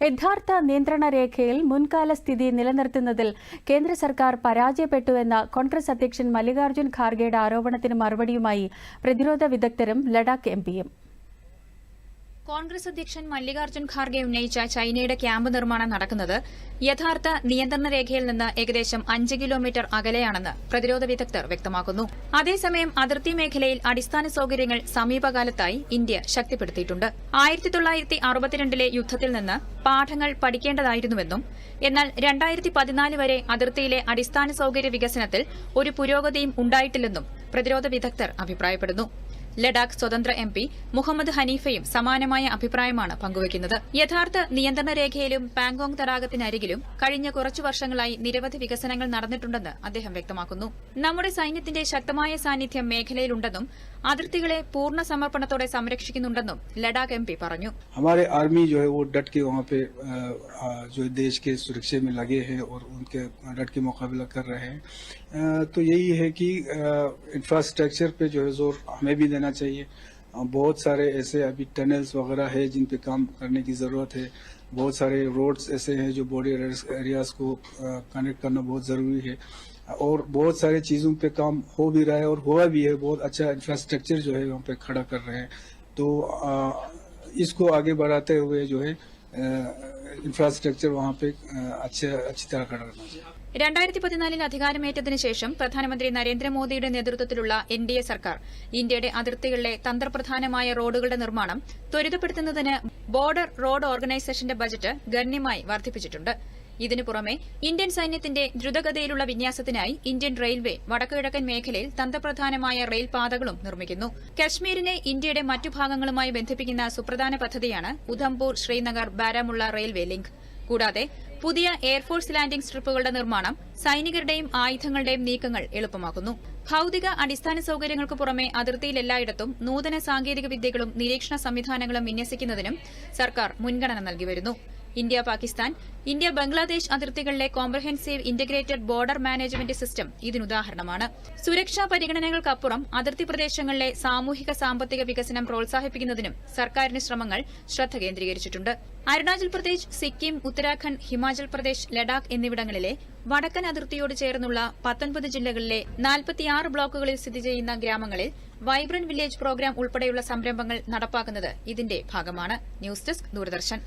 യഥാർത്ഥ നിയന്ത്രണ രേഖയിൽ മുൻകാല സ്ഥിതി നിലനിർത്തുന്നതിൽ കേന്ദ്ര സർക്കാർ പരാജയപ്പെട്ടുവെന്ന കോൺഗ്രസ് അധ്യക്ഷൻ മല്ലികാർജ്ജുൻ ഖാർഗെയുടെ ആരോപണത്തിന് മറുപടിയുമായി പ്രതിരോധ വിദഗ്ധരും ലഡാക്ക് എംപിയും. കോൺഗ്രസ് അധ്യക്ഷൻ മല്ലികാർജ്ജുൻ ഖാർഗെ ഉന്നയിച്ച ചൈനയുടെ ക്യാമ്പ് നിർമ്മാണം നടക്കുന്നത് യഥാർത്ഥ നിയന്ത്രണ രേഖയിൽ നിന്ന് ഏകദേശം 5 കിലോമീറ്റർ അകലെയാണെന്ന് പ്രതിരോധ വിദഗ്ധർ വ്യക്തമാക്കുന്നു. അതേസമയം അതിർത്തി മേഖലയിൽ അടിസ്ഥാന സൌകര്യങ്ങൾ സമീപകാലത്തായി ഇന്ത്യ ശക്തിപ്പെടുത്തിയിട്ടുണ്ട്. 1962 യുദ്ധത്തിൽ നിന്ന് പാഠങ്ങൾ പഠിക്കേണ്ടതായിരുന്നുവെന്നും എന്നാൽ 2014 വരെ അതിർത്തിയിലെ അടിസ്ഥാന സൌകര്യ വികസനത്തിൽ ഒരു പുരോഗതിയും ഉണ്ടായിട്ടില്ലെന്നും പ്രതിരോധ വിദഗ്ധർ അഭിപ്രായപ്പെടുന്നു. ലഡാക്ക് സ്വതന്ത്ര എംപി മുഹമ്മദ് ഹനീഫയും സമാനമായ അഭിപ്രായമാണ് പങ്കുവയ്ക്കുന്നത്. യഥാർത്ഥ നിയന്ത്രണ രേഖയിലും പാങ്കോങ് തടാകത്തിനരികിലും കഴിഞ്ഞ കുറച്ചു വർഷങ്ങളായി നിരവധി വികസനങ്ങൾ നടന്നിട്ടുണ്ടെന്ന് അദ്ദേഹം വ്യക്തമാക്കുന്നു. നമ്മുടെ സൈന്യത്തിന്റെ ശക്തമായ സാന്നിധ്യം മേഖലയിലുണ്ടെന്നും അതിർത്തികളെ പൂർണ്ണ സമർപ്പണത്തോടെ സംരക്ഷിക്കുന്നുണ്ടെന്നും ലഡാക്ക് എംപി പറഞ്ഞു. हमारे आर्मी जो है वो डट के वहाँ पे जो देश के सुरक्षा में लगे हैं और उनके डट के मुकाबला कर रहे हैं. तो यही है कि इंफ्रास्ट्रक्चर पे जो है जोर हमें भी देना चाहिए. बहुत सारे ऐसे अभी टनल्स वगैरह है जिन पे काम करने की जरूरत है. बहुत सारे रोड्स ऐसे हैं जो बॉर्डर एरियाज को कनेक्ट करना बहुत जरूरी है और बहुत सारे चीजों पे काम हो भी रहा है और हुआ भी है. बहुत अच्छा इंफ्रास्ट्रक्चर जो है वहाँ पे खड़ा कर रहे हैं. तो इसको आगे बढ़ाते हुए जो है इंफ्रास्ट्रक्चर वहाँ पे अच्छी तरह खड़ा करना चाहिए. 2014 അധികാരമേറ്റതിനു ശേഷം പ്രധാനമന്ത്രി നരേന്ദ്രമോദിയുടെ നേതൃത്വത്തിലുള്ള എൻഡിഎ സർക്കാർ ഇന്ത്യയുടെ അതിർത്തികളിലെ തന്ത്രപ്രധാനമായ റോഡുകളുടെ നിർമ്മാണം ത്വരിതപ്പെടുത്തുന്നതിന് ബോർഡർ റോഡ് ഓർഗനൈസേഷന്റെ ബജറ്റ് ഗണ്യമായി വർദ്ധിപ്പിച്ചിട്ടുണ്ട്. ഇതിനു പുറമെ ഇന്ത്യൻ സൈന്യത്തിന്റെ ദ്രുതഗതിയിലുള്ള വിന്യാസത്തിനായി ഇന്ത്യൻ റെയിൽവേ വടക്കുകിഴക്കൻ മേഖലയിൽ തന്ത്രപ്രധാനമായ റെയിൽ പാതകളും നിർമ്മിക്കുന്നു. കശ്മീരിനെ ഇന്ത്യയുടെ മറ്റു ഭാഗങ്ങളുമായി ബന്ധിപ്പിക്കുന്ന സുപ്രധാന പദ്ധതിയാണ് ഉധംപൂർ ശ്രീനഗർ ബാരാമുള്ള റെയിൽവേ ലിങ്ക്. കൂടാതെ പുതിയ എയർഫോഴ്സ് ലാൻഡിംഗ് സ്ട്രിപ്പുകളുടെ നിർമ്മാണം സൈനികരുടെയും ആയുധങ്ങളുടെയും നീക്കങ്ങൾ എളുപ്പമാക്കുന്നു. ഭൌതിക അടിസ്ഥാന സൌകര്യങ്ങൾക്ക് പുറമെ അതിർത്തിയിൽ എല്ലായിടത്തും നൂതന സാങ്കേതിക വിദ്യകളും നിരീക്ഷണ സംവിധാനങ്ങളും വിന്യസിക്കുന്നതിനും സർക്കാർ മുൻഗണന നൽകിവരുന്നു. ഇന്ത്യ പാകിസ്ഥാൻ, ഇന്ത്യ ബംഗ്ലാദേശ് അതിർത്തികളിലെ comprehensive integrated border management system ഇതിനുദാഹരണമാണ്. സുരക്ഷാ പരിഗണനകൾക്കപ്പുറം അതിർത്തി പ്രദേശങ്ങളിലെ സാമൂഹിക സാമ്പത്തിക വികസനം പ്രോത്സാഹിപ്പിക്കുന്നതിനും സർക്കാരിന്റെ ശ്രമങ്ങൾ ശ്രദ്ധ കേന്ദ്രീകരിച്ചിട്ടുണ്ട്. അരുണാചൽ പ്രദേശ്, സിക്കിം, ഉത്തരാഖണ്ഡ്, ഹിമാചൽ പ്രദേശ്, ലഡാക്ക് എന്നിവിടങ്ങളിലെ വടക്കൻ അതിർത്തിയോട് ചേർന്നുള്ള 19 ജില്ലകളിലെ 46 ബ്ലോക്കുകളിൽ സ്ഥിതി ചെയ്യുന്ന ഗ്രാമങ്ങളിൽ വൈബ്രന്റ് വില്ലേജ് പ്രോഗ്രാം ഉൾപ്പെടെയുള്ള സംരംഭങ്ങൾ നടപ്പാക്കുന്നത് ഇതിന്റെ ഭാഗമാണ്. News desk, Doordarshan.